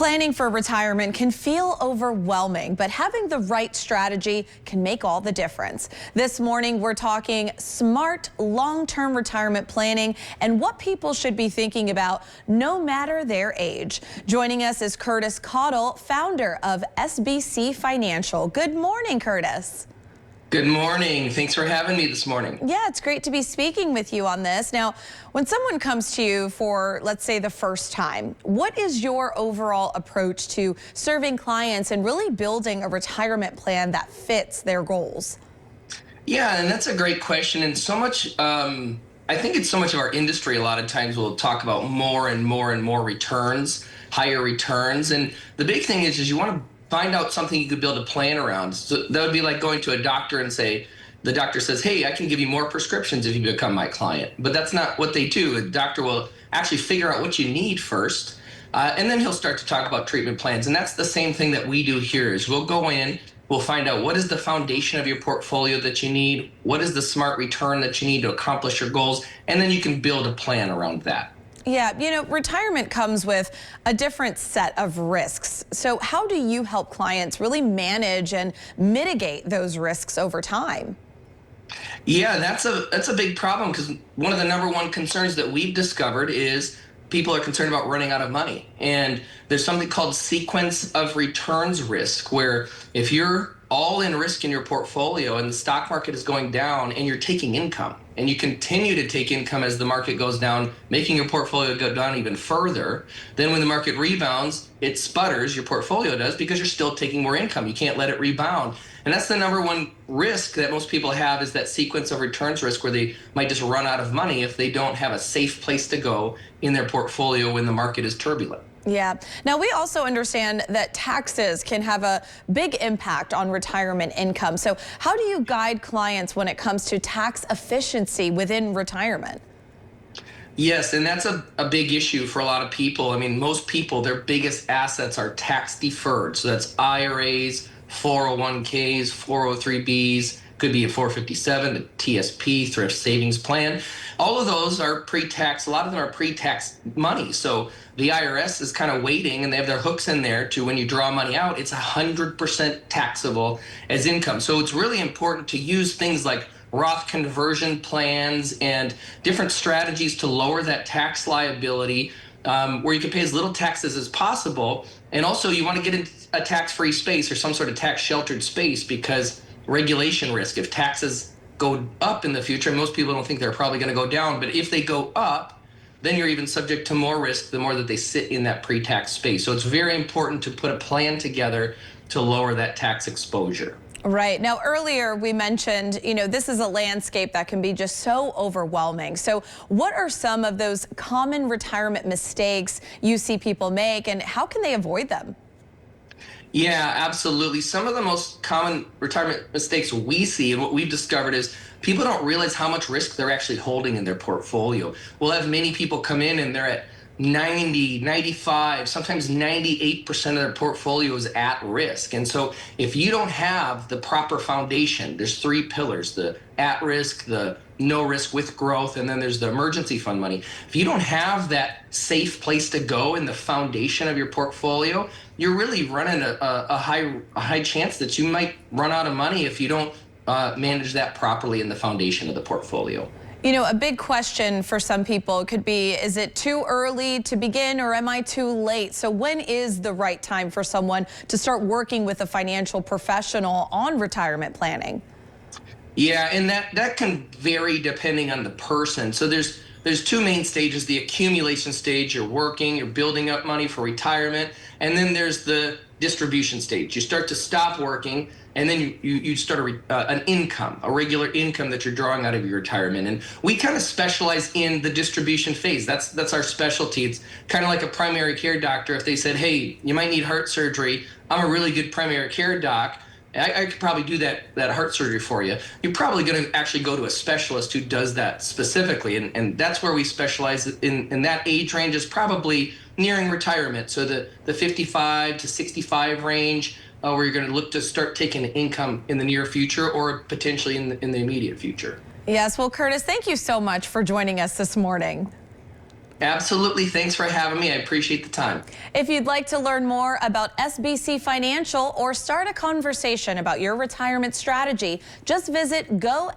Planning for retirement can feel overwhelming, but having the right strategy can make all the difference. This morning, we're talking smart long-term retirement planning and what people should be thinking about no matter their age. Joining us is Curtis Cottle, founder of SBC Financial. Good morning, Curtis. Good morning. Thanks for having me this morning. Yeah, it's great to be speaking with you on this. Now, when someone comes to you for, let's say, the first time, what is your overall approach to serving clients and really building a retirement plan that fits their goals? Yeah, and that's a great question. And so much, I think it's so much of our industry, a lot of times we'll talk about more and more and more returns, higher returns. And the big thing is you want to find out something you could build a plan around. So that would be like going to a doctor and say, the doctor says, hey, I can give you more prescriptions if you become my client. But that's not what they do. The doctor will actually figure out what you need first, and then he'll start to talk about treatment plans. And that's the same thing that we do here is we'll go in, we'll find out what is the foundation of your portfolio that you need, what is the smart return that you need to accomplish your goals, and then you can build a plan around that. Yeah, you know, retirement comes with a different set of risks. So how do you help clients really manage and mitigate those risks over time? Yeah, that's a big problem because one of the #1 concerns that we've discovered is people are concerned about running out of money. And there's something called sequence of returns risk, where if you're all in risk in your portfolio and the stock market is going down and you're taking income and you continue to take income as the market goes down, making your portfolio go down even further, then when the market rebounds, it sputters, your portfolio does, because you're still taking more income. You can't let it rebound. And that's the #1 risk that most people have, is that sequence of returns risk where they might just run out of money if they don't have a safe place to go in their portfolio when the market is turbulent. Yeah. Now, we also understand that taxes can have a big impact on retirement income. So how do you guide clients when it comes to tax efficiency within retirement? Yes, and that's a big issue for a lot of people. I mean, most people, their biggest assets are tax deferred. So that's IRAs, 401ks, 403bs, could be a 457, a TSP, thrift savings plan. All of those are pre-tax. A lot of them are pre-tax money. So the IRS is kind of waiting, and they have their hooks in there to when you draw money out, it's 100% taxable as income. So it's really important to use things like Roth conversion plans and different strategies to lower that tax liability, where you can pay as little taxes as possible. And also you want to get in a tax-free space or some sort of tax-sheltered space, because regulation risk, if taxes go up in the future, most people don't think they're probably going to go down, but if they go up, then you're even subject to more risk the more that they sit in that pre-tax space. So it's very important to put a plan together to lower that tax exposure. Right. Now, earlier we mentioned, you know, this is a landscape that can be just so overwhelming. So what are some of those common retirement mistakes you see people make, and how can they avoid them? Yeah, absolutely. Some of the most common retirement mistakes we see and what we've discovered is people don't realize how much risk they're actually holding in their portfolio. We'll have many people come in and they're at 90, 95, sometimes 98% of their portfolio is at risk. And so if you don't have the proper foundation, there's 3 pillars: the at risk, the no risk with growth, and then there's the emergency fund money. If you don't have that safe place to go in the foundation of your portfolio, you're really running a high chance that you might run out of money if you don't manage that properly in the foundation of the portfolio. You know, a big question for some people could be, is it too early to begin, or am I too late? So when is the right time for someone to start working with a financial professional on retirement planning? Yeah, and that can vary depending on the person. So there's 2 main stages: the accumulation stage, you're working, you're building up money for retirement, and then there's the distribution stage. You start to stop working, and then you start an income, a regular income that you're drawing out of your retirement. And we kind of specialize in the distribution phase. That's our specialty. It's kind of like a primary care doctor. If they said, hey, you might need heart surgery, I'm a really good primary care doc, I could probably do that heart surgery for you. You're probably going to actually go to a specialist who does that specifically, and that's where we specialize in that age range is probably nearing retirement. So the 55 to 65 range, where you're going to look to start taking income in the near future or potentially in the immediate future. Yes, well, Curtis, thank you so much for joining us this morning. Absolutely. Thanks for having me. I appreciate the time. If you'd like to learn more about SBC Financial or start a conversation about your retirement strategy, just visit gosbc.net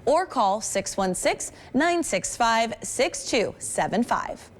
or call 616-965-6275.